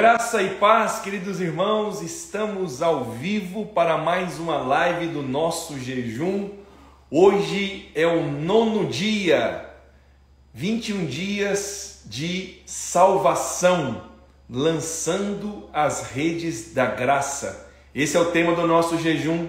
Graça e paz, queridos irmãos, estamos ao vivo para mais uma live do nosso jejum. Hoje é o 9º dia, 21 dias de salvação, lançando as redes da graça. Esse é o tema do nosso jejum.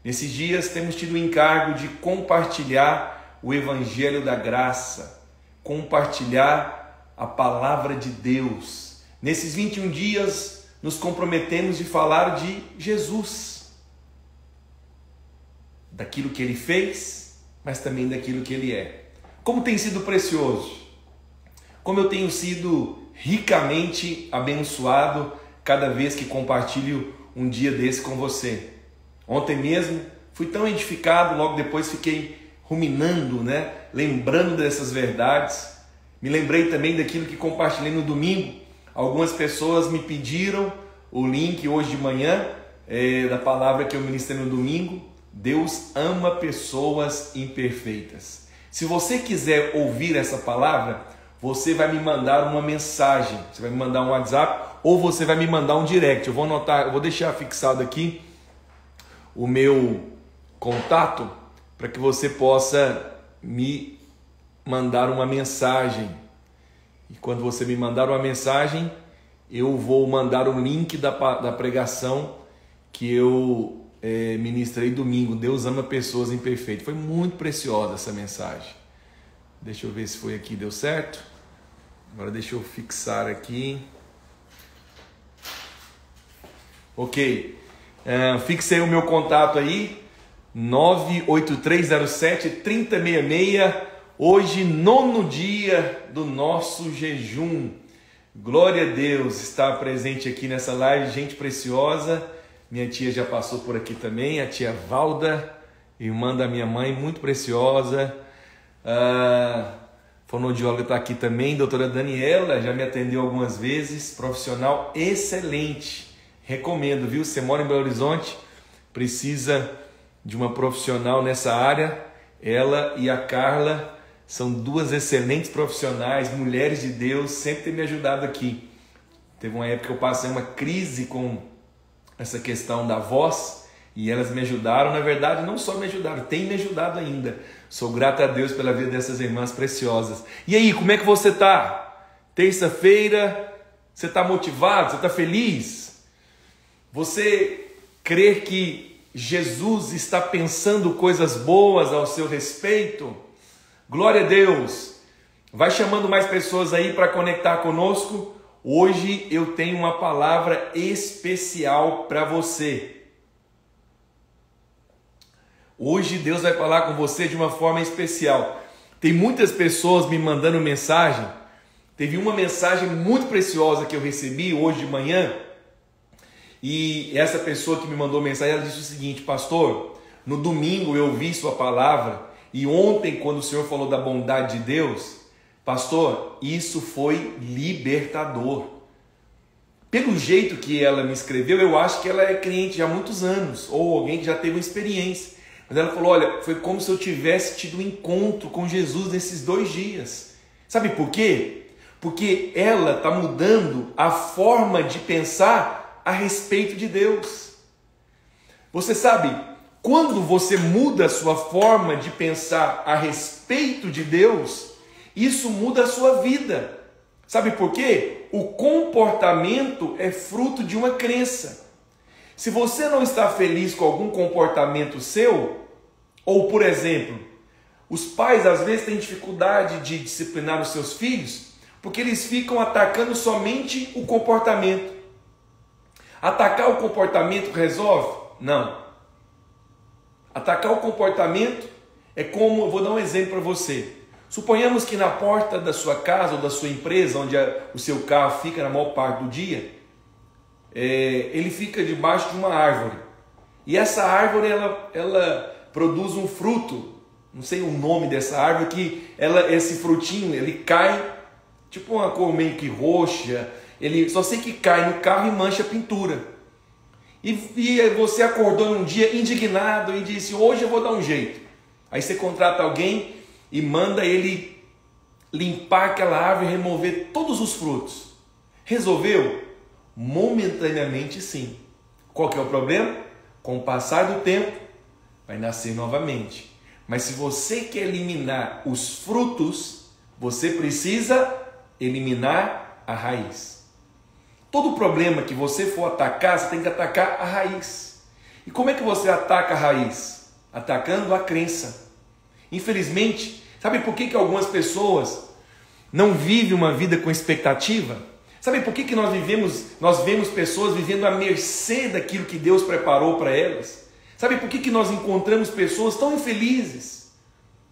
Nesses dias temos tido o encargo de compartilhar o Evangelho da graça, compartilhar a palavra de Deus. Nesses 21 dias, nos comprometemos de falar de Jesus, daquilo que Ele fez, mas também daquilo que Ele é. Como tem sido precioso, como eu tenho sido ricamente abençoado cada vez que compartilho um dia desse com você. Ontem mesmo, fui tão edificado, logo depois fiquei ruminando, lembrando dessas verdades. Me lembrei também daquilo que compartilhei no domingo. Algumas pessoas me pediram o link hoje de manhã da palavra que eu ministrei no domingo. Deus ama pessoas imperfeitas. Se você quiser ouvir essa palavra, você vai me mandar uma mensagem. Você vai me mandar um WhatsApp ou você vai me mandar um direct. Eu vou deixar fixado aqui o meu contato para que você possa me mandar uma mensagem. E quando você me mandar uma mensagem, eu vou mandar o link da pregação que eu ministrei domingo. Deus ama pessoas imperfeitas. Foi muito preciosa essa mensagem. Deixa eu ver se foi aqui, deu certo? Agora deixa eu fixar aqui. Ok. Fixei o meu contato aí. 98307-3066. Hoje, 9º dia do nosso jejum. Glória a Deus, está presente aqui nessa live, gente preciosa. Minha tia já passou por aqui também, a tia Valda, irmã da minha mãe, muito preciosa. Fonoaudióloga está aqui também, doutora Daniela, já me atendeu algumas vezes, profissional excelente. Recomendo, viu? Você mora em Belo Horizonte, precisa de uma profissional nessa área. Ela e a Carla são duas excelentes profissionais, mulheres de Deus, sempre têm me ajudado aqui. Teve uma época que eu passei uma crise com essa questão da voz e elas me ajudaram. Na verdade, não só me ajudaram, têm me ajudado ainda. Sou grato a Deus pela vida dessas irmãs preciosas. E aí, como é que você está? Terça-feira, você está motivado? Você está feliz? Você crê que Jesus está pensando coisas boas ao seu respeito? Glória a Deus! Vai chamando mais pessoas aí para conectar conosco. Hoje eu tenho uma palavra especial para você. Hoje Deus vai falar com você de uma forma especial. Tem muitas pessoas me mandando mensagem. Teve uma mensagem muito preciosa que eu recebi hoje de manhã. E essa pessoa que me mandou mensagem, ela disse o seguinte: pastor, no domingo eu ouvi sua palavra e ontem quando o senhor falou da bondade de Deus, pastor, isso foi libertador. Pelo jeito que ela me escreveu, eu acho que ela é cliente já há muitos anos, ou alguém que já teve uma experiência. Mas ela falou, olha, foi como se eu tivesse tido um encontro com Jesus nesses 2 dias. Sabe por quê? Porque ela está mudando a forma de pensar a respeito de Deus. Você sabe, quando você muda a sua forma de pensar a respeito de Deus, isso muda a sua vida. Sabe por quê? O comportamento é fruto de uma crença. Se você não está feliz com algum comportamento seu, ou por exemplo, os pais às vezes têm dificuldade de disciplinar os seus filhos, porque eles ficam atacando somente o comportamento. Atacar o comportamento resolve? Não. Atacar o comportamento é como, eu vou dar um exemplo para você. Suponhamos que na porta da sua casa ou da sua empresa, onde o seu carro fica na maior parte do dia, ele fica debaixo de uma árvore. E essa árvore, ela produz um fruto, não sei o nome dessa árvore, que esse frutinho, ele cai, tipo uma cor meio que roxa, só sei que cai no carro e mancha a pintura. E você acordou num dia indignado e disse, hoje eu vou dar um jeito. Aí você contrata alguém e manda ele limpar aquela árvore e remover todos os frutos. Resolveu? Momentaneamente sim. Qual que é o problema? Com o passar do tempo, vai nascer novamente. Mas se você quer eliminar os frutos, você precisa eliminar a raiz. Todo problema que você for atacar, você tem que atacar a raiz. E como é que você ataca a raiz? Atacando a crença. Infelizmente, sabe por que algumas pessoas não vivem uma vida com expectativa? Sabe por que nós vemos pessoas vivendo à mercê daquilo que Deus preparou para elas? Sabe por que nós encontramos pessoas tão infelizes?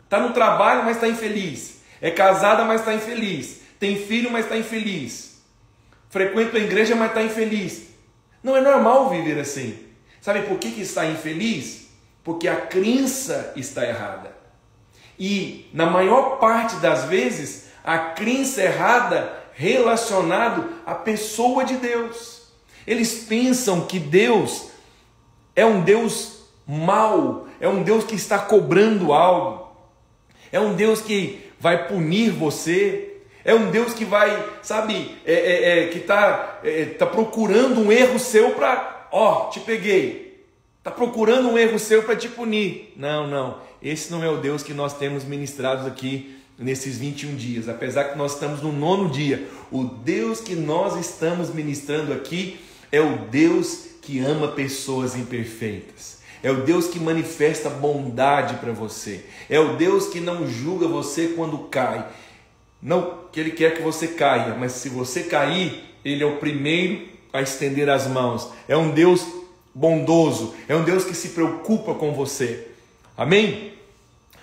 Está no trabalho, mas está infeliz. É casada, mas está infeliz. Tem filho, mas está infeliz. Frequenta a igreja, mas está infeliz. Não é normal viver assim. Sabe por que está infeliz? Porque a crença está errada. E na maior parte das vezes, a crença errada relacionado à pessoa de Deus. Eles pensam que Deus é um Deus mau, é um Deus que está cobrando algo, é um Deus que vai punir você, é um Deus que vai, que está procurando um erro seu para, te peguei, está procurando um erro seu para te punir. Não, esse não é o Deus que nós temos ministrado aqui nesses 21 dias, apesar que nós estamos no 9º dia. O Deus que nós estamos ministrando aqui é o Deus que ama pessoas imperfeitas, é o Deus que manifesta bondade para você, é o Deus que não julga você quando cai, não que Ele quer que você caia, mas se você cair, Ele é o primeiro a estender as mãos. É um Deus bondoso, é um Deus que se preocupa com você. Amém?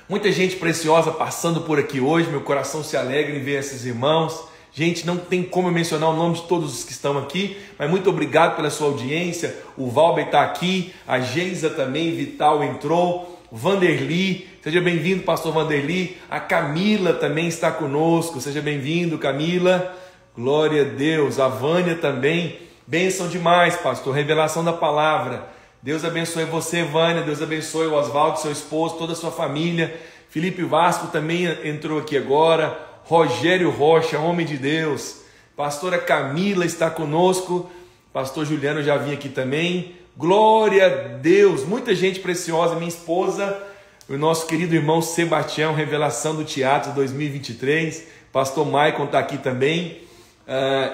Muita gente preciosa passando por aqui hoje, meu coração se alegra em ver esses irmãos. Gente, não tem como eu mencionar o nome de todos os que estão aqui, mas muito obrigado pela sua audiência. O Valber está aqui, a Geisa também, Vital entrou, o Vanderli, seja bem-vindo, pastor Vanderli. A Camila também está conosco, seja bem-vindo, Camila. Glória a Deus. A Vânia também, bênção demais, pastor, revelação da palavra. Deus abençoe você, Vânia, Deus abençoe o Oswaldo, seu esposo, toda a sua família. Felipe Vasco também entrou aqui agora. Rogério Rocha, homem de Deus. Pastora Camila está conosco. Pastor Juliano já vinha aqui também. Glória a Deus, muita gente preciosa. Minha esposa, o nosso querido irmão Sebastião, Revelação do Teatro 2023. Pastor Maicon está aqui também.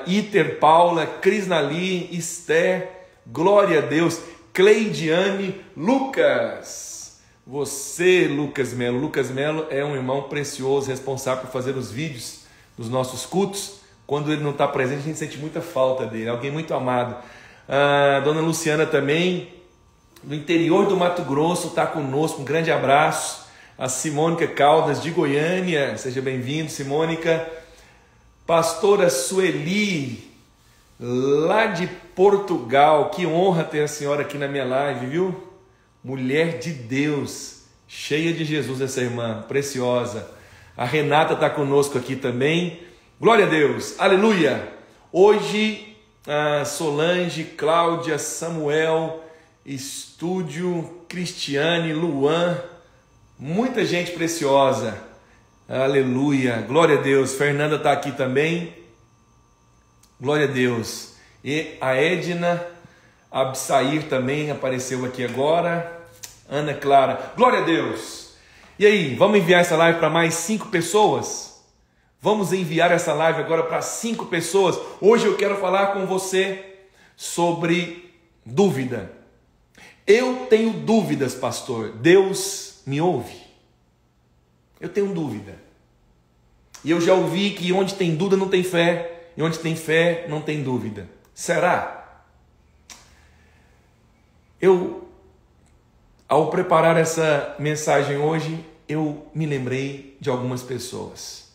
Iter Paula, Cris Nali, Esther. Glória a Deus. Cleidiane, Lucas, você, Lucas Melo é um irmão precioso, responsável por fazer os vídeos dos nossos cultos. Quando ele não está presente, a gente sente muita falta dele, alguém muito amado. Dona Luciana também, do interior do Mato Grosso, está conosco, um grande abraço. A Simônica Caldas, de Goiânia, seja bem-vindo, Simônica. Pastora Sueli, lá de Portugal, que honra ter a senhora aqui na minha live, viu? Mulher de Deus, cheia de Jesus essa irmã, preciosa. A Renata está conosco aqui também, glória a Deus, aleluia. Hoje, Solange, Cláudia, Samuel, Estúdio, Cristiane, Luan, muita gente preciosa, aleluia, glória a Deus. Fernanda está aqui também, glória a Deus. E a Edna Absair também apareceu aqui agora. Ana Clara, glória a Deus. E aí, vamos enviar essa live para mais 5 pessoas? Vamos enviar essa live agora para 5 pessoas. Hoje eu quero falar com você sobre dúvida. Eu tenho dúvidas, pastor. Deus me ouve? Eu tenho dúvida. E eu já ouvi que onde tem dúvida não tem fé. E onde tem fé não tem dúvida. Será? Ao preparar essa mensagem hoje, eu me lembrei de algumas pessoas.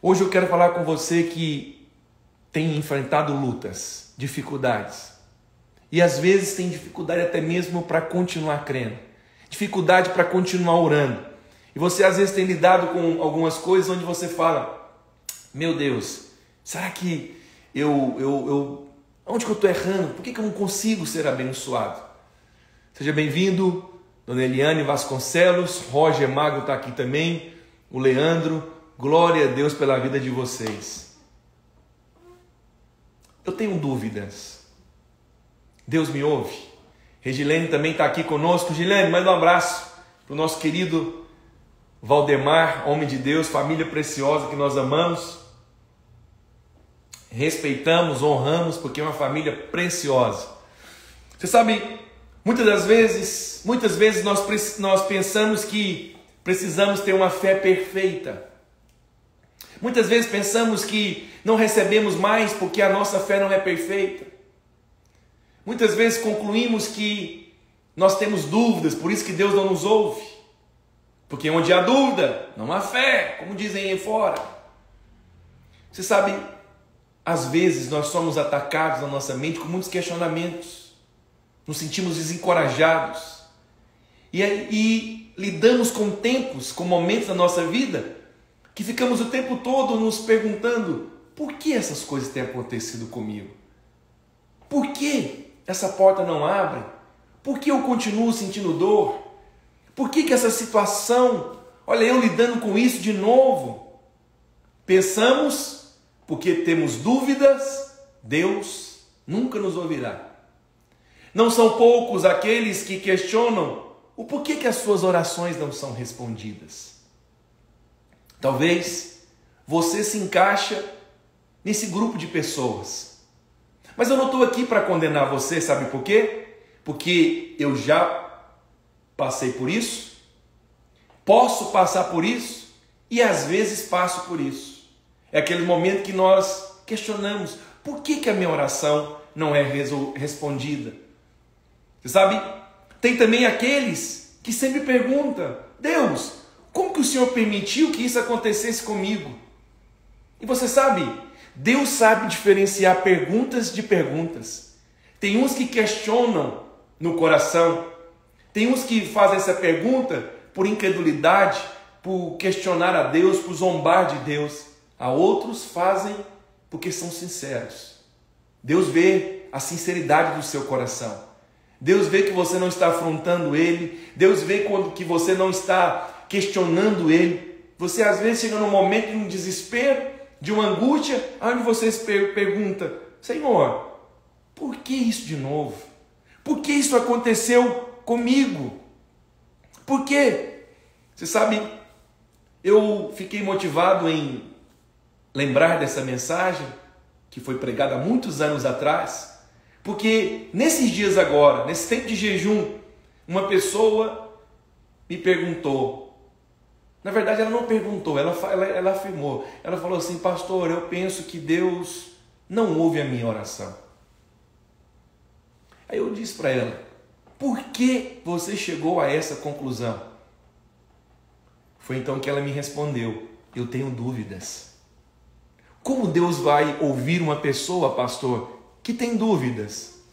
Hoje eu quero falar com você que tem enfrentado lutas, dificuldades. E às vezes tem dificuldade até mesmo para continuar crendo. Dificuldade para continuar orando. E você às vezes tem lidado com algumas coisas onde você fala, meu Deus, será que onde que eu estou errando? Por que eu não consigo ser abençoado? Seja bem-vindo, Dona Eliane Vasconcelos, Roger Magro está aqui também, o Leandro, glória a Deus pela vida de vocês. eu tenho dúvidas. Deus me ouve? Regilene também está aqui conosco. Regilene, manda um abraço para o nosso querido Valdemar, homem de Deus, família preciosa que nós amamos, respeitamos, honramos, porque é uma família preciosa. Você sabe, muitas vezes nós pensamos que precisamos ter uma fé perfeita. Muitas vezes pensamos que não recebemos mais porque a nossa fé não é perfeita. Muitas vezes concluímos que nós temos dúvidas, por isso que Deus não nos ouve. Porque onde há dúvida, não há fé, como dizem aí fora. Você sabe, às vezes nós somos atacados na nossa mente com muitos questionamentos. Nos sentimos desencorajados. E lidamos com tempos, com momentos da nossa vida, que ficamos o tempo todo nos perguntando: por que essas coisas têm acontecido comigo? Por que essa porta não abre? Por que eu continuo sentindo dor? Por que essa situação, olha eu lidando com isso de novo? Pensamos, porque temos dúvidas, Deus nunca nos ouvirá. Não são poucos aqueles que questionam o porquê que as suas orações não são respondidas. Talvez você se encaixa nesse grupo de pessoas. Mas eu não estou aqui para condenar você, sabe por quê? Porque eu já passei por isso, posso passar por isso e às vezes passo por isso. É aquele momento que nós questionamos: por que a minha oração não é respondida? Você sabe, tem também aqueles que sempre perguntam: Deus, como que o Senhor permitiu que isso acontecesse comigo? E você sabe, Deus sabe diferenciar perguntas de perguntas. Tem uns que questionam no coração, tem uns que fazem essa pergunta por incredulidade, por questionar a Deus, por zombar de Deus. Há outros fazem porque são sinceros. Deus vê a sinceridade do seu coração. Deus vê que você não está afrontando Ele. Deus vê quando que você não está questionando Ele. Você às vezes chega num momento de um desespero, de uma angústia, onde você se pergunta: Senhor, por que isso de novo? Por que isso aconteceu comigo? Por quê? Você sabe, eu fiquei motivado em lembrar dessa mensagem que foi pregada há muitos anos atrás, porque nesses dias agora, nesse tempo de jejum, uma pessoa me perguntou. Na verdade, ela não perguntou, ela afirmou. Ela falou assim: pastor, eu penso que Deus não ouve a minha oração. Aí eu disse para ela: por que você chegou a essa conclusão? Foi então que ela me respondeu: eu tenho dúvidas. Como Deus vai ouvir uma pessoa, pastor, que tem dúvidas?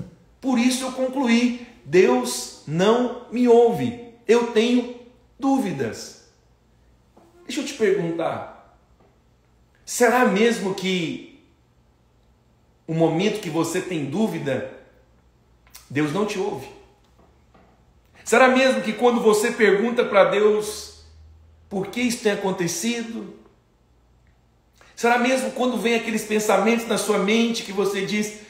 Por isso eu concluí: Deus não me ouve. Eu tenho dúvidas. Deixa eu te perguntar, será mesmo que o momento que você tem dúvida, Deus não te ouve? Será mesmo que quando você pergunta para Deus por que isso tem acontecido? Será mesmo quando vem aqueles pensamentos na sua mente que você diz: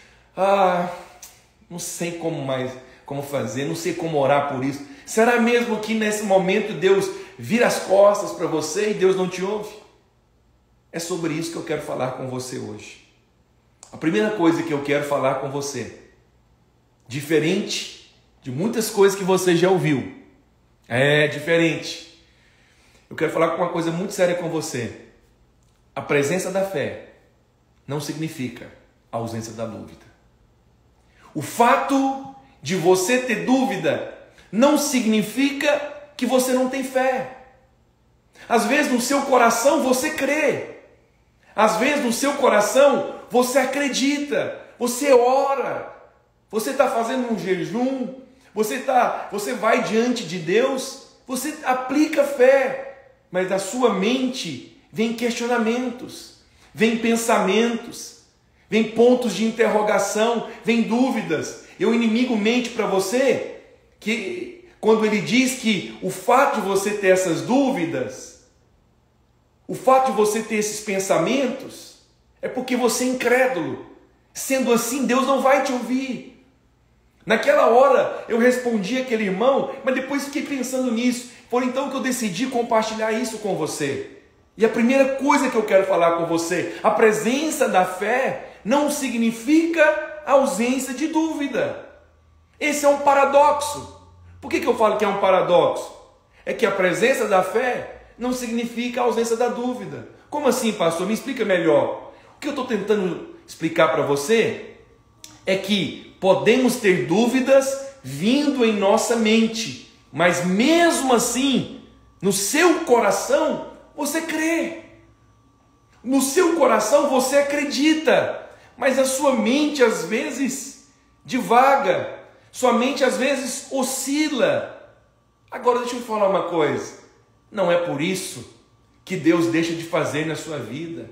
não sei como fazer, não sei como orar por isso? Será mesmo que nesse momento Deus vira as costas para você e Deus não te ouve? É sobre isso que eu quero falar com você hoje. A primeira coisa que eu quero falar com você, diferente de muitas coisas que você já ouviu, é diferente. Eu quero falar uma coisa muito séria com você. A presença da fé não significa a ausência da dúvida. O fato de você ter dúvida não significa que você não tem fé. Às vezes no seu coração você crê. Às vezes no seu coração você acredita. Você ora. Você está fazendo um jejum. Você vai diante de Deus. Você aplica fé. Mas da sua mente vem questionamentos. Vem pensamentos. Vem pontos de interrogação. Vem dúvidas. E o inimigo mente para você que quando ele diz que o fato de você ter essas dúvidas, o fato de você ter esses pensamentos, é porque você é incrédulo. Sendo assim, Deus não vai te ouvir. Naquela hora eu respondi àquele irmão, mas depois fiquei pensando nisso. Foi então que eu decidi compartilhar isso com você. E a primeira coisa que eu quero falar com você, a presença da fé não significa ausência de dúvida. Esse é um paradoxo. Por que eu falo que é um paradoxo? É que a presença da fé não significa a ausência da dúvida. Como assim, pastor? Me explica melhor. O que eu estou tentando explicar para você é que podemos ter dúvidas vindo em nossa mente, mas mesmo assim, no seu coração, você crê. No seu coração você acredita, mas a sua mente às vezes divaga, sua mente às vezes oscila. Agora deixa eu falar uma coisa, não é por isso que Deus deixa de fazer na sua vida.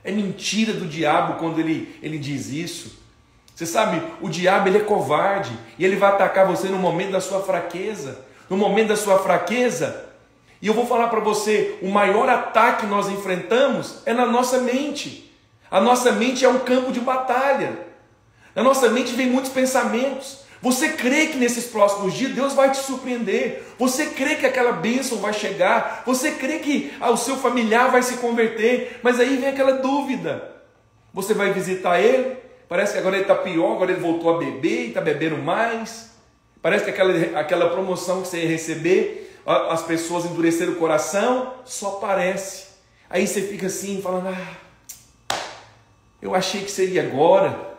É mentira do diabo quando ele diz isso. Você sabe, o diabo ele é covarde e ele vai atacar você no momento da sua fraqueza. No momento da sua fraqueza. E eu vou falar para você, o maior ataque que nós enfrentamos é na nossa mente. A nossa mente é um campo de batalha. Na nossa mente vem muitos pensamentos. Você crê que nesses próximos dias Deus vai te surpreender? Você crê que aquela bênção vai chegar? Você crê que o seu familiar vai se converter? Mas aí vem aquela dúvida. Você vai visitar ele, parece que agora ele está pior, agora ele voltou a beber e está bebendo mais. Parece que aquela promoção que você ia receber, as pessoas endureceram o coração, só parece. Aí você fica assim, falando, eu achei que seria agora.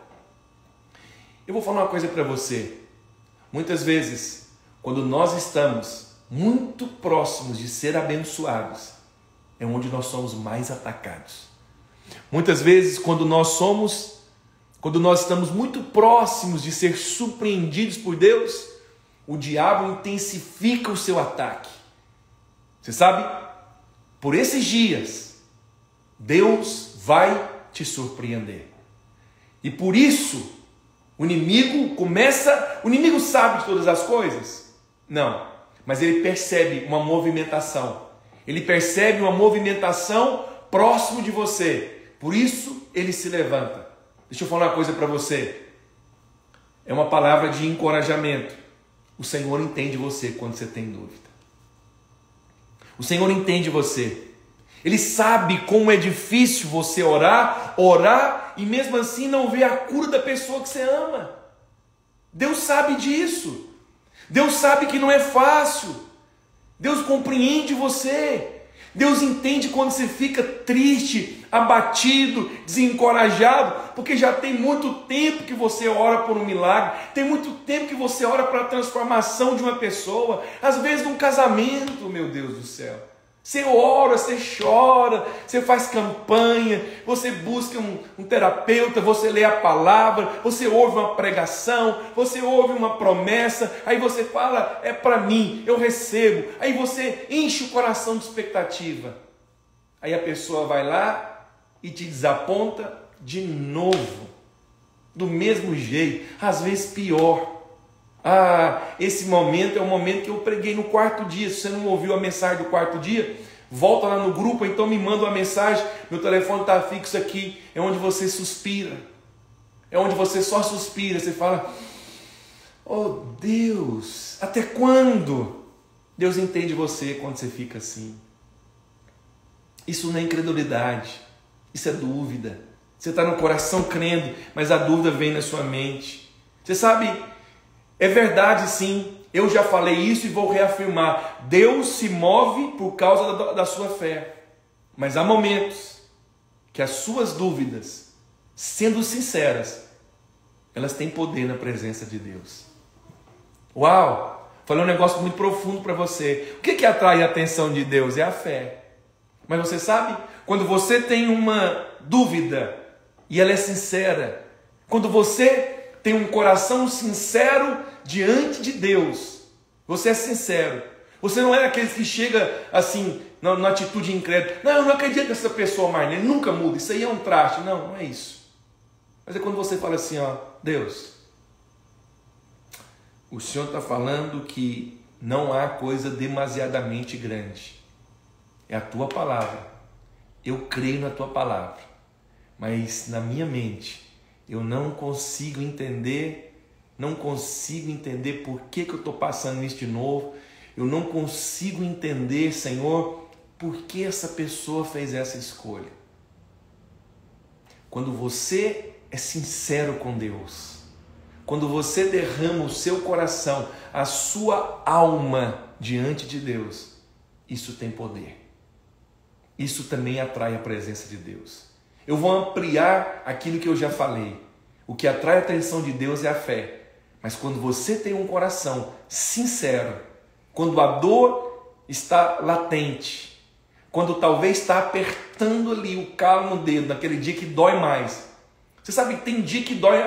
Eu vou falar uma coisa para você. Muitas vezes, quando nós estamos muito próximos de ser abençoados, é onde nós somos mais atacados. Muitas vezes, quando nós estamos muito próximos de ser surpreendidos por Deus, o diabo intensifica o seu ataque. Você sabe? Por esses dias, Deus vai te surpreender. E por isso, o inimigo sabe de todas as coisas? Não, mas ele percebe uma movimentação. Ele percebe uma movimentação próximo de você. Por isso ele se levanta. Deixa eu falar uma coisa para você. É uma palavra de encorajamento. O Senhor entende você quando você tem dúvida. O Senhor entende você. Ele sabe como é difícil você orar e mesmo assim não ver a cura da pessoa que você ama. Deus sabe disso. Deus sabe que não é fácil. Deus compreende você. Deus entende quando você fica triste, abatido, desencorajado, porque já tem muito tempo que você ora por um milagre, tem muito tempo que você ora para a transformação de uma pessoa, às vezes num casamento, meu Deus do céu. Você ora, você chora, você faz campanha, você busca um terapeuta, você lê a palavra, você ouve uma pregação, você ouve uma promessa, aí você fala, é para mim, eu recebo. Aí você enche o coração de expectativa. Aí a pessoa vai lá e te desaponta de novo, do mesmo jeito, às vezes pior. Esse momento é o momento que eu preguei no quarto dia. Se você não ouviu a mensagem do quarto dia, volta lá no grupo, então me manda uma mensagem. Meu telefone está fixo aqui. É onde você suspira. É onde você só suspira. Você fala, oh Deus, até quando? Deus entende você quando você fica assim. Isso não é incredulidade, isso é dúvida. Você está no coração crendo, mas a dúvida vem na sua mente. Você sabe, é verdade sim, eu já falei isso e vou reafirmar. Deus se move por causa da sua fé. Mas há momentos que as suas dúvidas, sendo sinceras, elas têm poder na presença de Deus. Uau! Falei um negócio muito profundo para você. O que atrai a atenção de Deus? É a fé. Mas você sabe, quando você tem uma dúvida e ela é sincera, quando você tem um coração sincero diante de Deus, você é sincero, você não é aquele que chega assim, na atitude incrédula, não, eu não acredito nessa pessoa mais, ele nunca muda, isso aí é um traste, não é isso. Mas é quando você fala assim, Deus, o Senhor está falando que não há coisa demasiadamente grande, é a tua palavra, eu creio na tua palavra, mas na minha mente, eu não consigo entender por que eu estou passando isso de novo. Eu não consigo entender, Senhor, por que essa pessoa fez essa escolha. Quando você é sincero com Deus, quando você derrama o seu coração, a sua alma diante de Deus, isso tem poder. Isso também atrai a presença de Deus. Eu vou ampliar aquilo que eu já falei. O que atrai a atenção de Deus é a fé. Mas quando você tem um coração sincero, quando a dor está latente, quando talvez está apertando ali o calo no dedo, naquele dia que dói mais. Você sabe que tem dia que dói,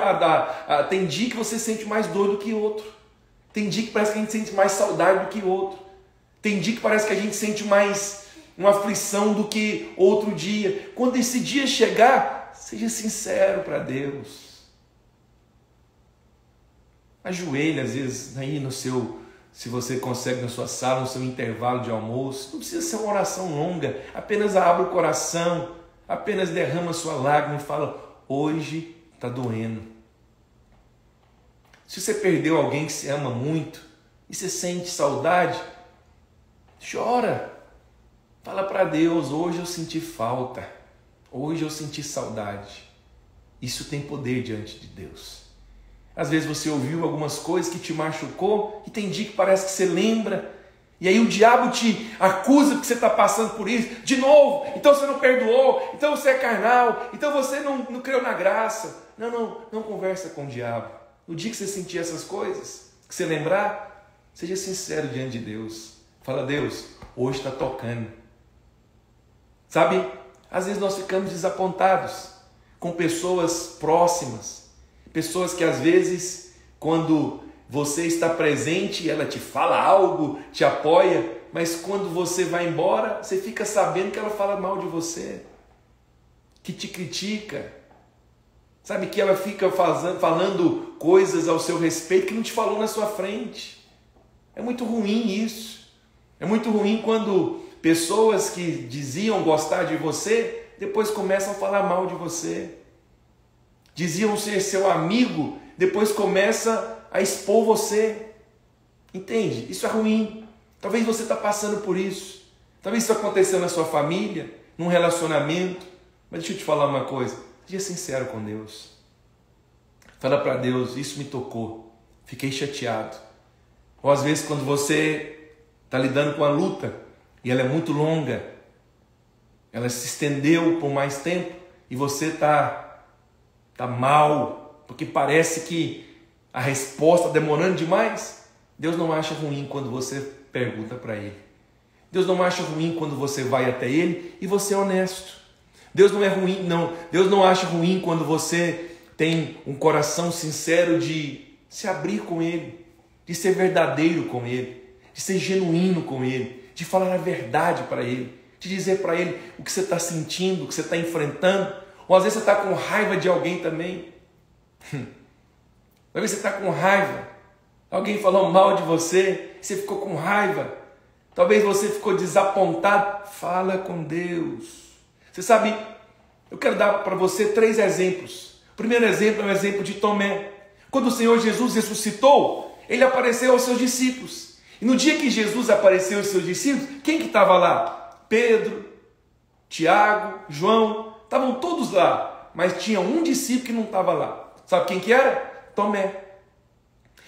tem dia que você sente mais dor do que outro. Tem dia que parece que a gente sente mais saudade do que outro. Tem dia que parece que a gente sente mais uma aflição do que outro dia. Quando esse dia chegar, seja sincero para Deus. Ajoelhe às vezes aí no seu, se você consegue na sua sala, no seu intervalo de almoço. Não precisa ser uma oração longa, apenas abra o coração, apenas derrama sua lágrima e fala: hoje está doendo. Se você perdeu alguém que se ama muito e você sente saudade, chora. Fala para Deus: hoje eu senti falta, hoje eu senti saudade. Isso tem poder diante de Deus. Às vezes você ouviu algumas coisas que te machucou e tem dia que parece que você lembra. E aí o diabo te acusa porque você está passando por isso. De novo, então você não perdoou, então você é carnal, então você não creu na graça. Não conversa com o diabo. No dia que você sentir essas coisas, que você lembrar, seja sincero diante de Deus. Fala: Deus, hoje está tocando. Sabe, às vezes nós ficamos desapontados com pessoas próximas. Pessoas que às vezes, quando você está presente, ela te fala algo, te apoia, mas quando você vai embora, você fica sabendo que ela fala mal de você, que te critica, sabe, que ela fica falando coisas ao seu respeito que não te falou na sua frente. É muito ruim isso. É muito ruim quando pessoas que diziam gostar de você, depois começam a falar mal de você. Diziam ser seu amigo, depois começa a expor você. Entende? Isso é ruim. Talvez você está passando por isso. Talvez isso aconteceu na sua família, num relacionamento. Mas deixa eu te falar uma coisa. Seja sincero com Deus. Fala para Deus: isso me tocou. Fiquei chateado. Ou às vezes quando você está lidando com a luta e ela é muito longa, ela se estendeu por mais tempo e você está mal, porque parece que a resposta está demorando demais. Deus não acha ruim quando você pergunta para Ele. Deus não acha ruim quando você vai até Ele e você é honesto. Deus não acha ruim quando você tem um coração sincero de se abrir com Ele, de ser verdadeiro com Ele, de ser genuíno com Ele, de falar a verdade para Ele, de dizer para Ele o que você está sentindo, o que você está enfrentando. Ou às vezes você está com raiva de alguém também. Às vezes você está com raiva. Alguém falou mal de você, você ficou com raiva. Talvez você ficou desapontado. Fala com Deus. Você sabe, eu quero dar para você 3 exemplos. O primeiro exemplo é o exemplo de Tomé. Quando o Senhor Jesus ressuscitou, Ele apareceu aos seus discípulos. E no dia que Jesus apareceu aos seus discípulos, quem que estava lá? Pedro, Tiago, João. Estavam todos lá, mas tinha um discípulo que não estava lá. Sabe quem que era? Tomé.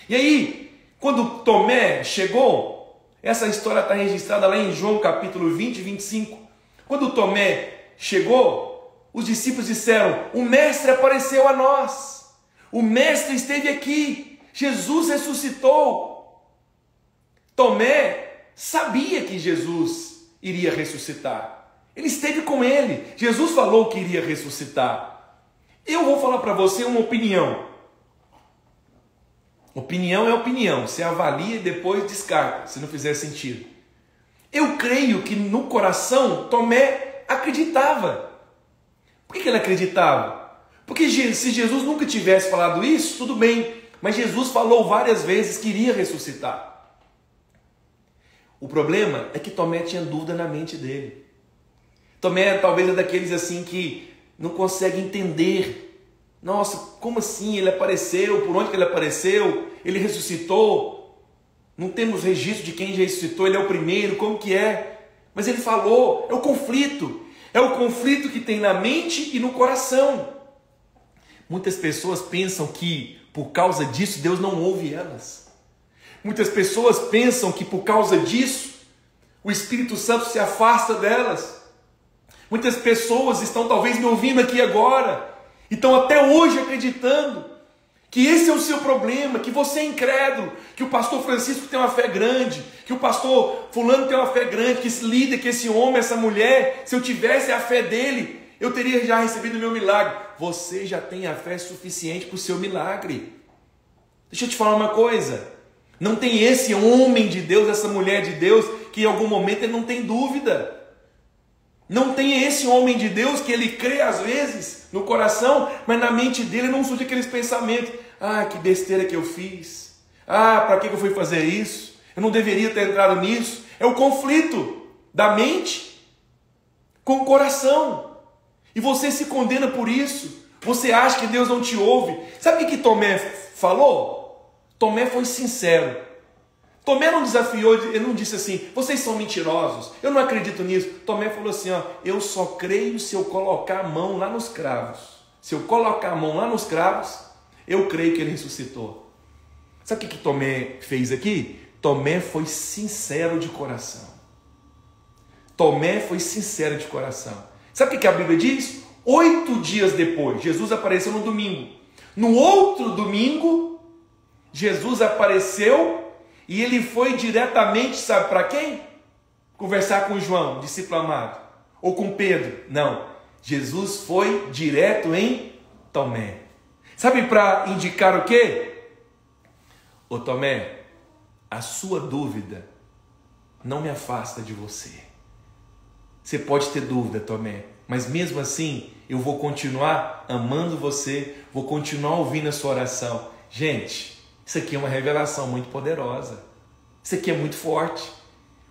E aí, quando Tomé chegou, essa história está registrada lá em João capítulo 20 e 25. Quando Tomé chegou, os discípulos disseram: o Mestre apareceu a nós. O Mestre esteve aqui. Jesus ressuscitou. Tomé sabia que Jesus iria ressuscitar. Ele esteve com ele. Jesus falou que iria ressuscitar. Eu vou falar para você uma opinião. Opinião é opinião. Você avalia e depois descarta, se não fizer sentido. Eu creio que no coração Tomé acreditava. Por que ele acreditava? Porque se Jesus nunca tivesse falado isso, tudo bem. Mas Jesus falou várias vezes que iria ressuscitar. O problema é que Tomé tinha dúvida na mente dele. Tomé talvez é daqueles assim que não consegue entender Nossa, como assim? Ele apareceu? Por onde que ele apareceu? Ele ressuscitou? Não temos registro de quem já ressuscitou, ele é o primeiro, como que é? Mas ele falou, é o conflito. É o conflito que tem na mente e no coração. Muitas pessoas pensam que por causa disso Deus não ouve elas. Muitas pessoas pensam que por causa disso o Espírito Santo se afasta delas. Muitas pessoas estão talvez me ouvindo aqui agora, e estão até hoje acreditando que esse é o seu problema, que você é incrédulo, que o pastor Francisco tem uma fé grande, que o pastor fulano tem uma fé grande, que esse líder, que esse homem, essa mulher, se eu tivesse a fé dele, eu teria já recebido o meu milagre. Você já tem a fé suficiente para o seu milagre. Deixa eu te falar uma coisa, não tem esse homem de Deus, essa mulher de Deus, que em algum momento ele não tem dúvida. Não tem esse homem de Deus que ele crê às vezes no coração, mas na mente dele não surge aqueles pensamentos. Ah, que besteira que eu fiz. Ah, para que eu fui fazer isso? Eu não deveria ter entrado nisso. É o conflito da mente com o coração. E você se condena por isso. Você acha que Deus não te ouve. Sabe o que Tomé falou? Tomé foi sincero. Tomé não desafiou, ele não disse assim, vocês são mentirosos, eu não acredito nisso. Tomé falou assim, ó, eu só creio se eu colocar a mão lá nos cravos. Se eu colocar a mão lá nos cravos, eu creio que ele ressuscitou. Sabe o que Tomé fez aqui? Tomé foi sincero de coração. Tomé foi sincero de coração. Sabe o que a Bíblia diz? 8 dias depois, Jesus apareceu no domingo. No outro domingo, Jesus apareceu e ele foi diretamente, sabe para quem? Conversar com João, discípulo amado. Ou com Pedro. Não. Jesus foi direto em Tomé. Sabe para indicar o quê? Ô Tomé, a sua dúvida não me afasta de você. Você pode ter dúvida, Tomé, mas mesmo assim eu vou continuar amando você, vou continuar ouvindo a sua oração. Gente, isso aqui é uma revelação muito poderosa. Isso aqui é muito forte.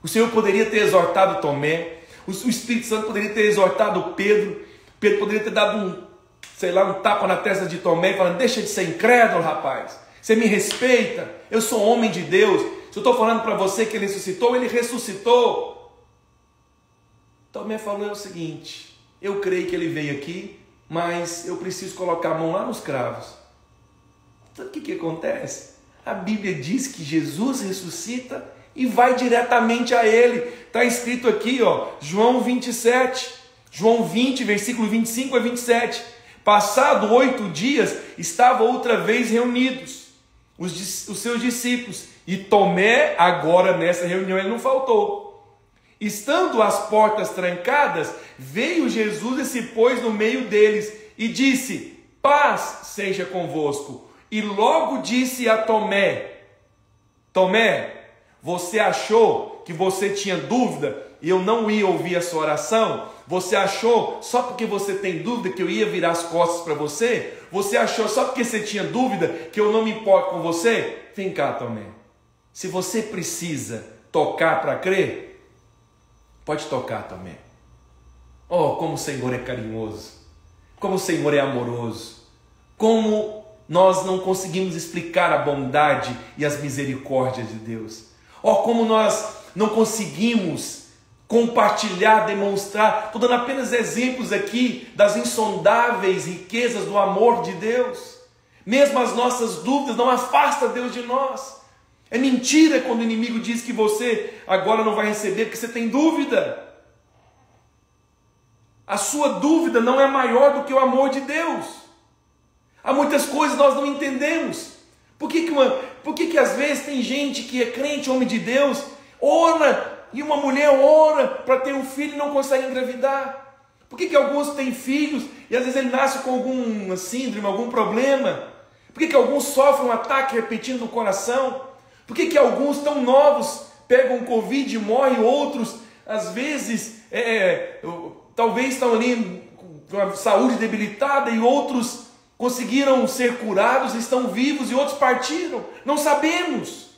O Senhor poderia ter exortado Tomé, o Espírito Santo poderia ter exortado Pedro, Pedro poderia ter dado um tapa na testa de Tomé, falando, deixa de ser incrédulo, rapaz, você me respeita, eu sou homem de Deus, se eu estou falando para você que ele ressuscitou, ele ressuscitou. Tomé falou o seguinte, eu creio que ele veio aqui, mas eu preciso colocar a mão lá nos cravos. Então o que acontece? A Bíblia diz que Jesus ressuscita e vai diretamente a ele. Está escrito aqui, ó, João 27, João 20, versículo 25 a 27. Passado 8 dias, estavam outra vez reunidos os seus discípulos. E Tomé, agora nessa reunião, ele não faltou. Estando as portas trancadas, veio Jesus e se pôs no meio deles e disse, paz seja convosco. E logo disse a Tomé, Tomé, você achou que você tinha dúvida e eu não ia ouvir a sua oração? Você achou só porque você tem dúvida que eu ia virar as costas para você? Você achou só porque você tinha dúvida que eu não me importo com você? Vem cá, Tomé. Se você precisa tocar para crer, pode tocar, Tomé. Oh, como o Senhor é carinhoso, como o Senhor é amoroso, como nós não conseguimos explicar a bondade e as misericórdias de Deus. Oh, como nós não conseguimos compartilhar, demonstrar, estou dando apenas exemplos aqui das insondáveis riquezas do amor de Deus. Mesmo as nossas dúvidas não afastam Deus de nós. É mentira quando o inimigo diz que você agora não vai receber porque você tem dúvida. A sua dúvida não é maior do que o amor de Deus. Há muitas coisas nós não entendemos. Por que às vezes tem gente que é crente, homem de Deus, ora, e uma mulher ora para ter um filho e não consegue engravidar? Por que alguns têm filhos e às vezes ele nasce com alguma síndrome, algum problema? Por que alguns sofrem um ataque repetindo no coração? Por que alguns tão novos pegam Covid e morrem, outros às vezes talvez estão ali com a saúde debilitada e outros conseguiram ser curados, estão vivos e outros partiram? Não sabemos.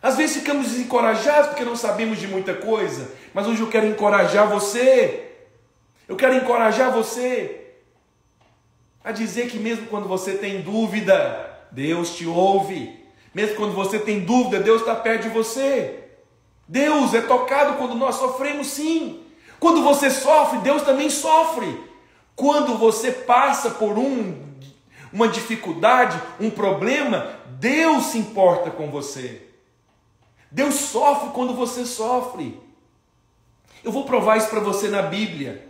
Às vezes ficamos desencorajados porque não sabemos de muita coisa, mas hoje eu quero encorajar você. Eu quero encorajar você a dizer que mesmo quando você tem dúvida, Deus te ouve. Mesmo quando você tem dúvida, Deus está perto de você. Deus é tocado quando nós sofremos, sim. Quando você sofre, Deus também sofre. Quando você passa por uma dificuldade, um problema, Deus se importa com você. Deus sofre quando você sofre. Eu vou provar isso para você na Bíblia.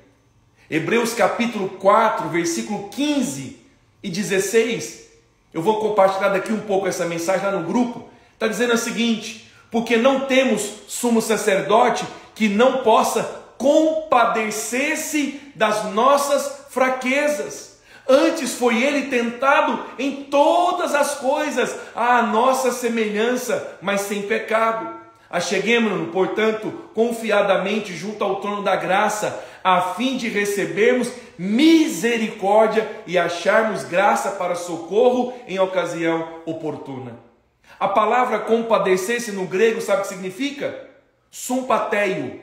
Hebreus capítulo 4, versículo 15 e 16. Eu vou compartilhar daqui um pouco essa mensagem lá no grupo. Está dizendo o seguinte: porque não temos sumo sacerdote que não possa compadecer-se das nossas fraquezas. Antes foi ele tentado em todas as coisas, à nossa semelhança, mas sem pecado. Acheguemo-nos, portanto, confiadamente junto ao trono da graça, a fim de recebermos misericórdia e acharmos graça para socorro em ocasião oportuna. A palavra compadecer-se no grego, sabe o que significa? Sympatheio.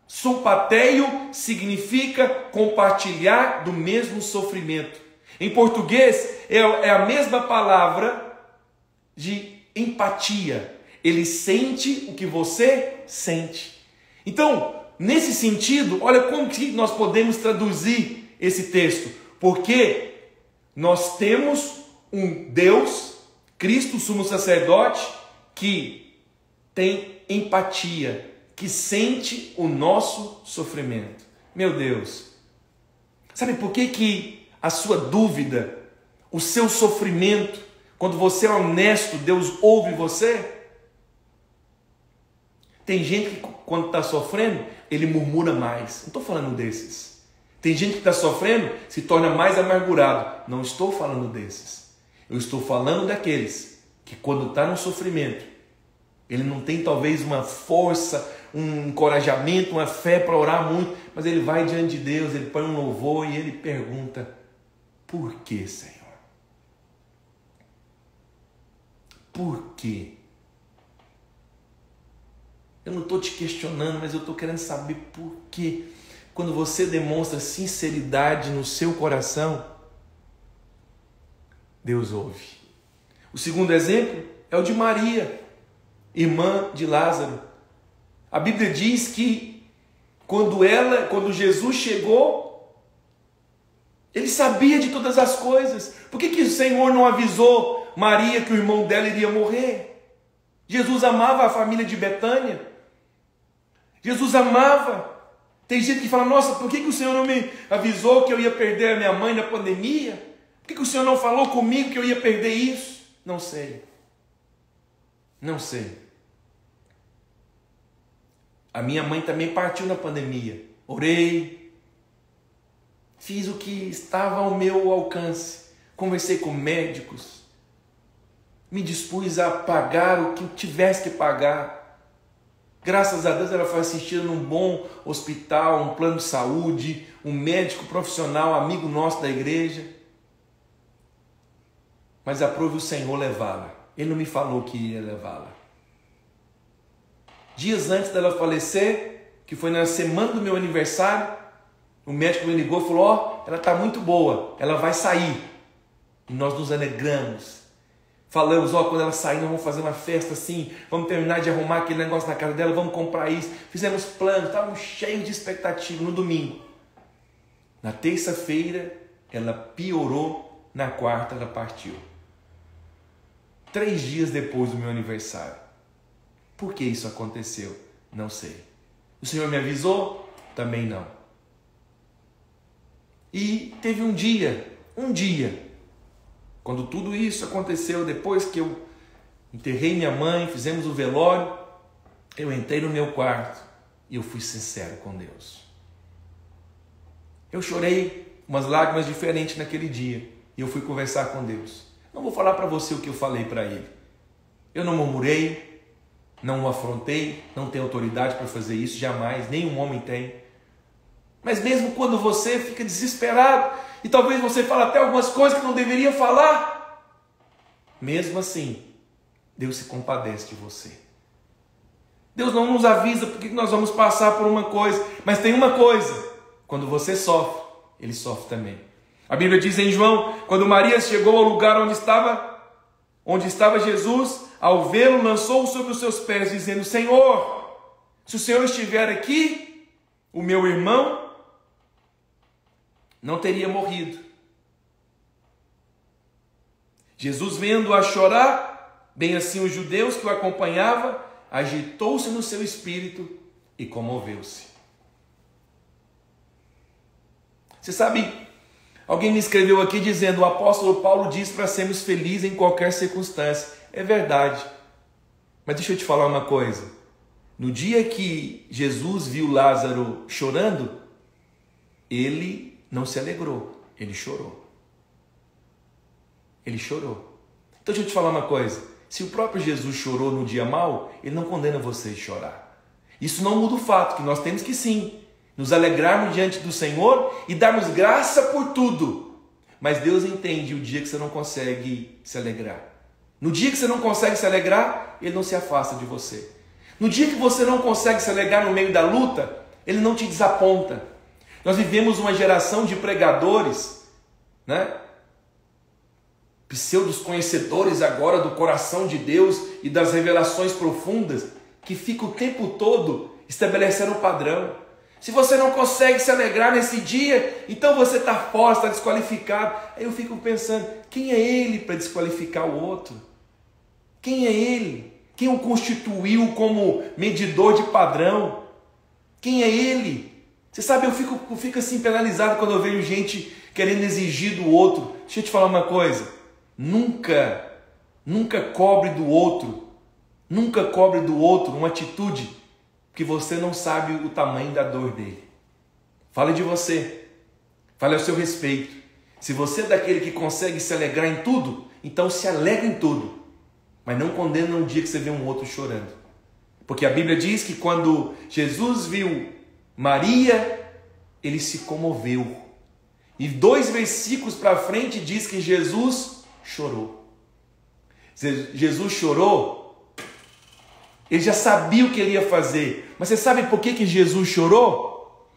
Sympatheio significa compartilhar do mesmo sofrimento. Em português é a mesma palavra de empatia. Ele sente o que você sente. Então, nesse sentido, olha como que nós podemos traduzir esse texto. Porque nós temos um Deus, Cristo, sumo sacerdote, que tem empatia, que sente o nosso sofrimento. Meu Deus, sabe por que a sua dúvida, o seu sofrimento, quando você é honesto, Deus ouve você? Tem gente que quando está sofrendo, ele murmura mais. Não estou falando desses. Tem gente que está sofrendo, se torna mais amargurado. Não estou falando desses. Eu estou falando daqueles que quando está no sofrimento, ele não tem talvez uma força, um encorajamento, uma fé para orar muito, mas ele vai diante de Deus, ele põe um louvor e ele pergunta: por que, Senhor? Por quê? Eu não estou te questionando, mas eu estou querendo saber por quê. Quando você demonstra sinceridade no seu coração, Deus ouve. O segundo exemplo é o de Maria, irmã de Lázaro. A Bíblia diz que quando Jesus chegou, ele sabia de todas as coisas. Por que o Senhor não avisou Maria que o irmão dela iria morrer? Jesus amava a família de Betânia. Jesus amava. Tem gente que fala: nossa, por que o Senhor não me avisou que eu ia perder a minha mãe na pandemia? Por que o Senhor não falou comigo que eu ia perder isso? Não sei. Não sei. A minha mãe também partiu na pandemia. Orei. Fiz o que estava ao meu alcance. Conversei com médicos. Me dispus a pagar o que eu tivesse que pagar. Graças a Deus ela foi assistida num bom hospital, um plano de saúde, um médico profissional, amigo nosso da igreja. Mas aprove o Senhor levá-la. Ele não me falou que ia levá-la. Dias antes dela falecer, que foi na semana do meu aniversário, o médico me ligou e falou: ó, ela está muito boa, ela vai sair. E nós nos alegramos. Falamos: ó, quando ela sair, nós vamos fazer uma festa assim, vamos terminar de arrumar aquele negócio na casa dela, vamos comprar isso. Fizemos planos, estávamos cheios de expectativa no domingo. Na terça-feira, ela piorou, na quarta, ela partiu. 3 dias depois do meu aniversário. Por que isso aconteceu? Não sei. O Senhor me avisou? Também não. E teve um dia, quando tudo isso aconteceu, depois que eu enterrei minha mãe, fizemos o velório, eu entrei no meu quarto e eu fui sincero com Deus. Eu chorei umas lágrimas diferentes naquele dia e eu fui conversar com Deus. Não vou falar para você o que eu falei para Ele. Eu não murmurei, não o afrontei, não tenho autoridade para fazer isso, jamais, nenhum homem tem. Mas mesmo quando você fica desesperado e talvez você fale até algumas coisas que não deveria falar, mesmo assim, Deus se compadece de você. Deus não nos avisa porque nós vamos passar por uma coisa, mas tem uma coisa: quando você sofre, Ele sofre também. A Bíblia diz em João, quando Maria chegou ao lugar onde estava Jesus, ao vê-lo, lançou-o sobre os seus pés, dizendo: Senhor, se o Senhor estiver aqui, o meu irmão não teria morrido. Jesus, vendo-a chorar, bem assim os judeus que o acompanhavam, agitou-se no seu espírito e comoveu-se. Você sabe, alguém me escreveu aqui dizendo: o apóstolo Paulo diz para sermos felizes em qualquer circunstância. É verdade. Mas deixa eu te falar uma coisa. No dia que Jesus viu Lázaro chorando, ele não se alegrou, ele chorou. Ele chorou. Então deixa eu te falar uma coisa. Se o próprio Jesus chorou no dia mau, ele não condena você a chorar. Isso não muda o fato que nós temos que sim nos alegrarmos diante do Senhor e darmos graça por tudo. Mas Deus entende o dia que você não consegue se alegrar. No dia que você não consegue se alegrar, Ele não se afasta de você. No dia que você não consegue se alegrar no meio da luta, Ele não te desaponta. Nós vivemos uma geração de pregadores, né? Pseudos conhecedores agora do coração de Deus e das revelações profundas, que ficam o tempo todo estabelecendo um padrão. Se você não consegue se alegrar nesse dia, então você está fora, está desqualificado. Aí eu fico pensando, quem é ele para desqualificar o outro? Quem é ele? Quem o constituiu como medidor de padrão? Quem é ele? Você sabe, eu fico assim penalizado quando eu vejo gente querendo exigir do outro. Deixa eu te falar uma coisa. Nunca cobre do outro uma atitude que você não sabe o tamanho da dor dele. Fale de você, fale ao seu respeito. Se você é daquele que consegue se alegrar em tudo, então se alegra em tudo, mas não condena um dia que você vê um outro chorando. Porque a Bíblia diz que quando Jesus viu Maria, ele se comoveu. E 2 versículos para frente diz que Jesus chorou. Jesus chorou. Ele já sabia o que ele ia fazer. Mas você sabe por que Jesus chorou?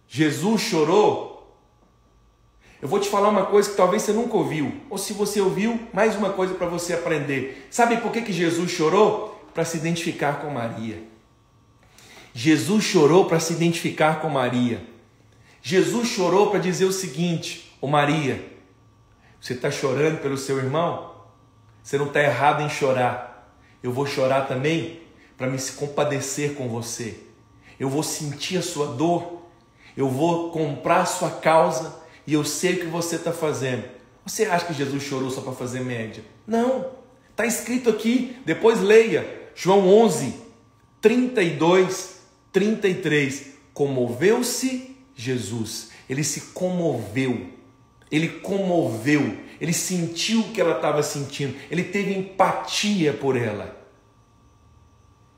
Jesus chorou. Eu vou te falar uma coisa que talvez você nunca ouviu. Ou se você ouviu, mais uma coisa para você aprender. Sabe por que Jesus chorou? Para se identificar com Maria. Jesus chorou para se identificar com Maria. Jesus chorou para dizer o seguinte: ô Maria, você está chorando pelo seu irmão? Você não está errado em chorar. Eu vou chorar também para me compadecer com você. Eu vou sentir a sua dor. Eu vou comprar a sua causa. E eu sei o que você está fazendo. Você acha que Jesus chorou só para fazer média? Não. Está escrito aqui. Depois leia. João 11, 32, 33. Comoveu-se Jesus. Ele se comoveu. Ele comoveu. Ele sentiu o que ela estava sentindo. Ele teve empatia por ela.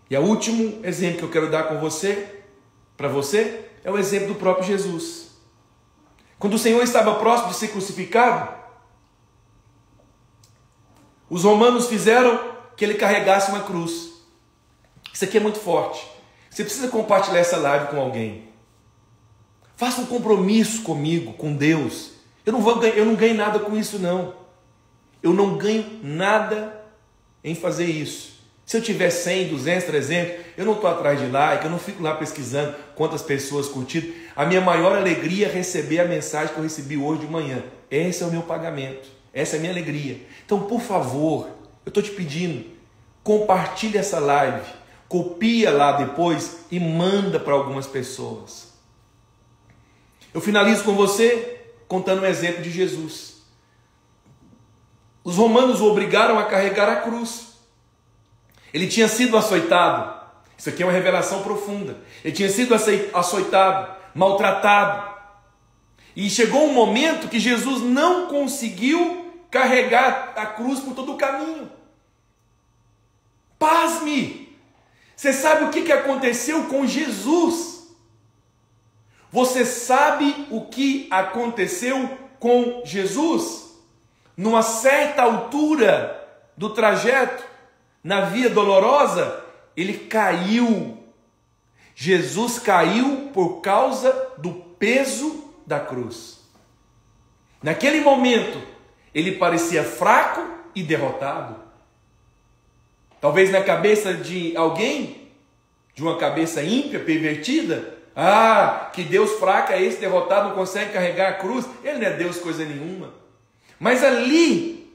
E o último exemplo que eu quero dar com você, para você, é o exemplo do próprio Jesus. Quando o Senhor estava próximo de ser crucificado, os romanos fizeram que ele carregasse uma cruz. Isso aqui é muito forte. Você precisa compartilhar essa live com alguém. Faça um compromisso comigo, com Deus. Eu não ganho nada com isso, não. Eu não ganho nada em fazer isso. Se eu tiver 100, 200, 300, eu não estou atrás de like, eu não fico lá pesquisando quantas pessoas curtiram. A minha maior alegria é receber a mensagem que eu recebi hoje de manhã. Esse é o meu pagamento, essa é a minha alegria. Então, por favor, eu estou te pedindo, compartilhe essa live, copia lá depois e manda para algumas pessoas. Eu finalizo com você contando um exemplo de Jesus. Os romanos o obrigaram a carregar a cruz. Ele tinha sido açoitado. Isso aqui é uma revelação profunda. Ele tinha sido açoitado, maltratado. E chegou um momento que Jesus não conseguiu carregar a cruz por todo o caminho. Pasme! Você sabe o que aconteceu com Jesus? Você sabe o que aconteceu com Jesus? Numa certa altura do trajeto, na via dolorosa, ele caiu. Jesus caiu por causa do peso da cruz. Naquele momento, ele parecia fraco e derrotado. Talvez na cabeça de alguém, de uma cabeça ímpia, pervertida, que Deus fraco é esse, derrotado, não consegue carregar a cruz. Ele não é Deus coisa nenhuma. Mas ali,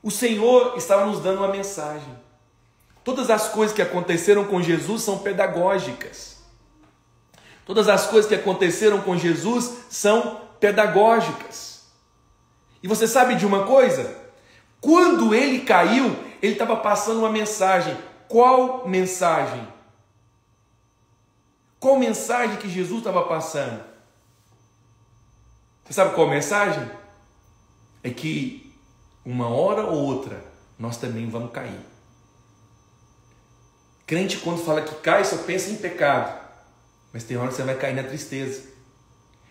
o Senhor estava nos dando uma mensagem. Todas as coisas que aconteceram com Jesus são pedagógicas. Todas as coisas que aconteceram com Jesus são pedagógicas. E você sabe de uma coisa? Quando ele caiu, ele estava passando uma mensagem. Qual mensagem? Qual mensagem que Jesus estava passando? Você sabe qual mensagem? É que uma hora ou outra nós também vamos cair. Crente, quando fala que cai, só pensa em pecado. Mas tem hora que você vai cair na tristeza.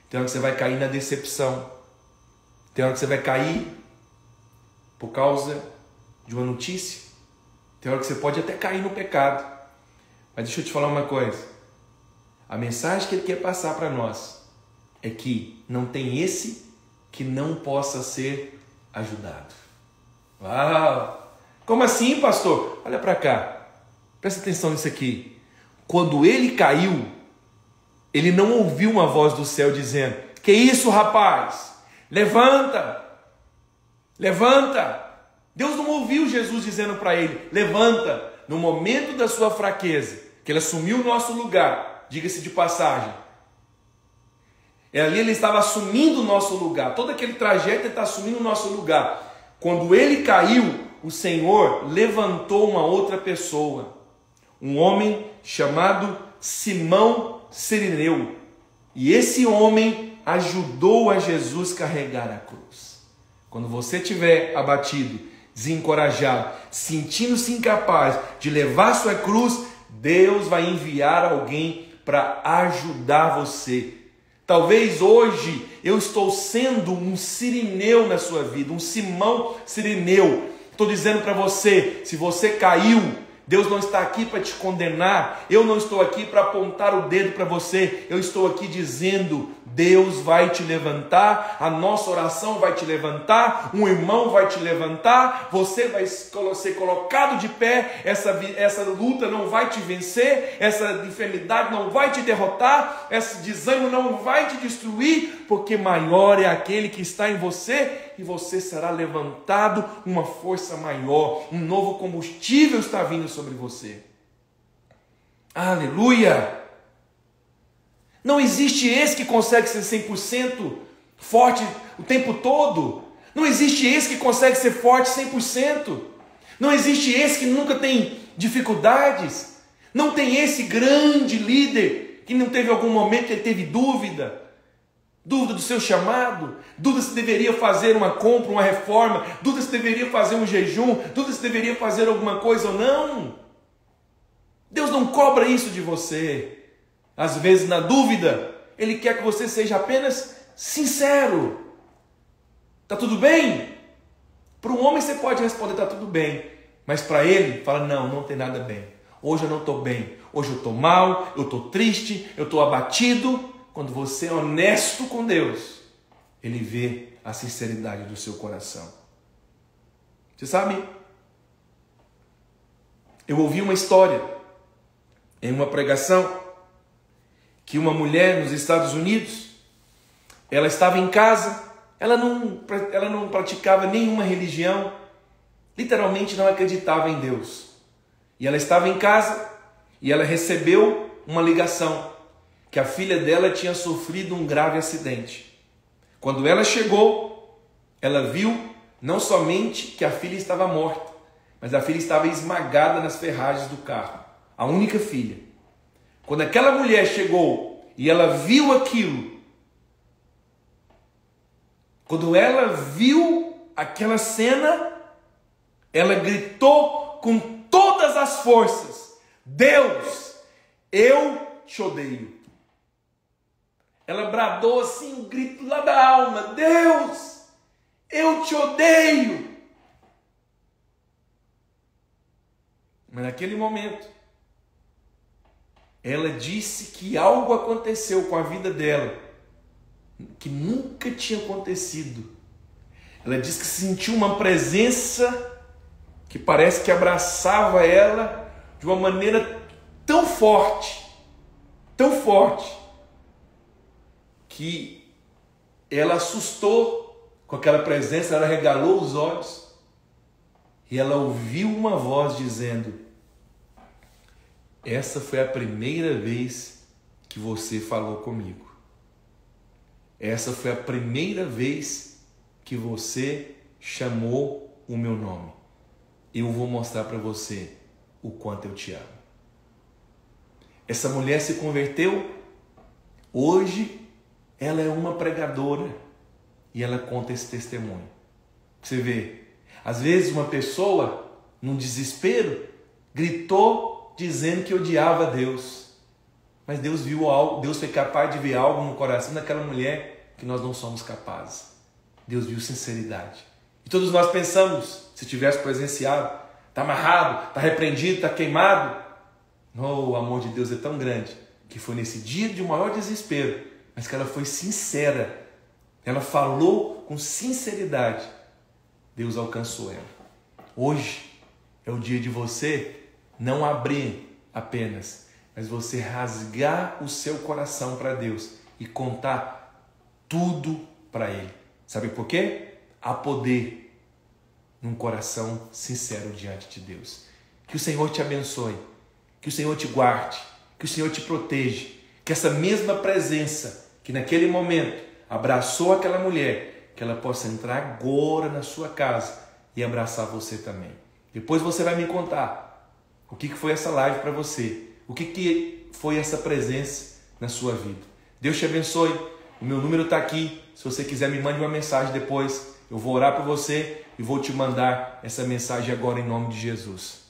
Tem hora que você vai cair na decepção. Tem hora que você vai cair por causa de uma notícia. Tem hora que você pode até cair no pecado. Mas deixa eu te falar uma coisa. A mensagem que ele quer passar para nós é que não tem esse que não possa ser ajudado. Uau! Como assim, pastor? Olha para cá. Presta atenção nisso aqui. Quando ele caiu, ele não ouviu uma voz do céu dizendo: que isso, rapaz? Levanta! Levanta! Deus não ouviu Jesus dizendo para ele: levanta! No momento da sua fraqueza, que ele assumiu o nosso lugar, diga-se de passagem. Ali ele estava assumindo o nosso lugar. Todo aquele trajeto ele está assumindo o nosso lugar. Quando ele caiu, o Senhor levantou uma outra pessoa. Um homem chamado Simão Cirineu. E esse homem ajudou a Jesus carregar a cruz. Quando você estiver abatido, desencorajado, sentindo-se incapaz de levar sua cruz, Deus vai enviar alguém para ajudar você. Talvez hoje eu estou sendo um Cirineu na sua vida, um Simão Cirineu. Estou dizendo para você, se você caiu, Deus não está aqui para te condenar, eu não estou aqui para apontar o dedo para você, eu estou aqui dizendo: Deus vai te levantar, a nossa oração vai te levantar, um irmão vai te levantar, você vai ser colocado de pé, essa luta não vai te vencer, essa enfermidade não vai te derrotar, esse desânimo não vai te destruir, porque maior é aquele que está em você, e você será levantado, uma força maior, um novo combustível está vindo sobre você. Aleluia! Não existe esse que consegue ser 100% forte o tempo todo. Não existe esse que consegue ser forte 100%. Não existe esse que nunca tem dificuldades. Não tem esse grande líder que não teve algum momento que ele teve dúvida. Dúvida do seu chamado. Dúvida se deveria fazer uma compra, uma reforma. Dúvida se deveria fazer um jejum. Dúvida se deveria fazer alguma coisa ou não. Deus não cobra isso de você. Às vezes, na dúvida, Ele quer que você seja apenas sincero. Está tudo bem? Para um homem você pode responder: está tudo bem. Mas para ele, fala: não, não tem nada bem. Hoje eu não estou bem. Hoje eu estou mal, eu estou triste, eu estou abatido. Quando você é honesto com Deus, Ele vê a sinceridade do seu coração. Você sabe? Eu ouvi uma história em uma pregação que uma mulher nos Estados Unidos, ela estava em casa, ela não praticava nenhuma religião, literalmente não acreditava em Deus. E ela estava em casa e ela recebeu uma ligação que a filha dela tinha sofrido um grave acidente. Quando ela chegou, ela viu não somente que a filha estava morta, mas a filha estava esmagada nas ferragens do carro, a única filha. Quando aquela mulher chegou e ela viu aquilo, quando ela viu aquela cena, ela gritou com todas as forças: Deus, eu te odeio. Ela bradou assim, um grito lá da alma: Deus, eu te odeio. Mas naquele momento, ela disse que algo aconteceu com a vida dela que nunca tinha acontecido Ela diz que sentiu uma presença que parece que abraçava ela de uma maneira tão forte, que ela assustou com aquela presença, ela regalou os olhos e ela ouviu uma voz dizendo: essa foi a primeira vez que você falou comigo. Essa foi a primeira vez que você chamou o meu nome. Eu vou mostrar para você o quanto eu te amo. Essa mulher se converteu. Hoje ela é uma pregadora e ela conta esse testemunho. Você vê, às vezes uma pessoa, num desespero, gritou dizendo que odiava Deus. Mas Deus viu algo, Deus foi capaz de ver algo no coração daquela mulher que nós não somos capazes. Deus viu sinceridade. E todos nós pensamos, se tivesse presenciado, está amarrado, está repreendido, está queimado. Não, o amor de Deus é tão grande que foi nesse dia de maior desespero, mas que ela foi sincera. Ela falou com sinceridade. Deus alcançou ela. Hoje é o dia de você não abrir apenas, mas você rasgar o seu coração para Deus e contar tudo para Ele. Sabe por quê? Há poder num coração sincero diante de Deus. Que o Senhor te abençoe, que o Senhor te guarde, que o Senhor te proteja, que essa mesma presença que naquele momento abraçou aquela mulher, que ela possa entrar agora na sua casa e abraçar você também. Depois você vai me contar o que foi essa live para você, o que foi essa presença na sua vida. Deus te abençoe. O meu número está aqui. Se você quiser, me mande uma mensagem depois. Eu vou orar por você e vou te mandar essa mensagem agora em nome de Jesus.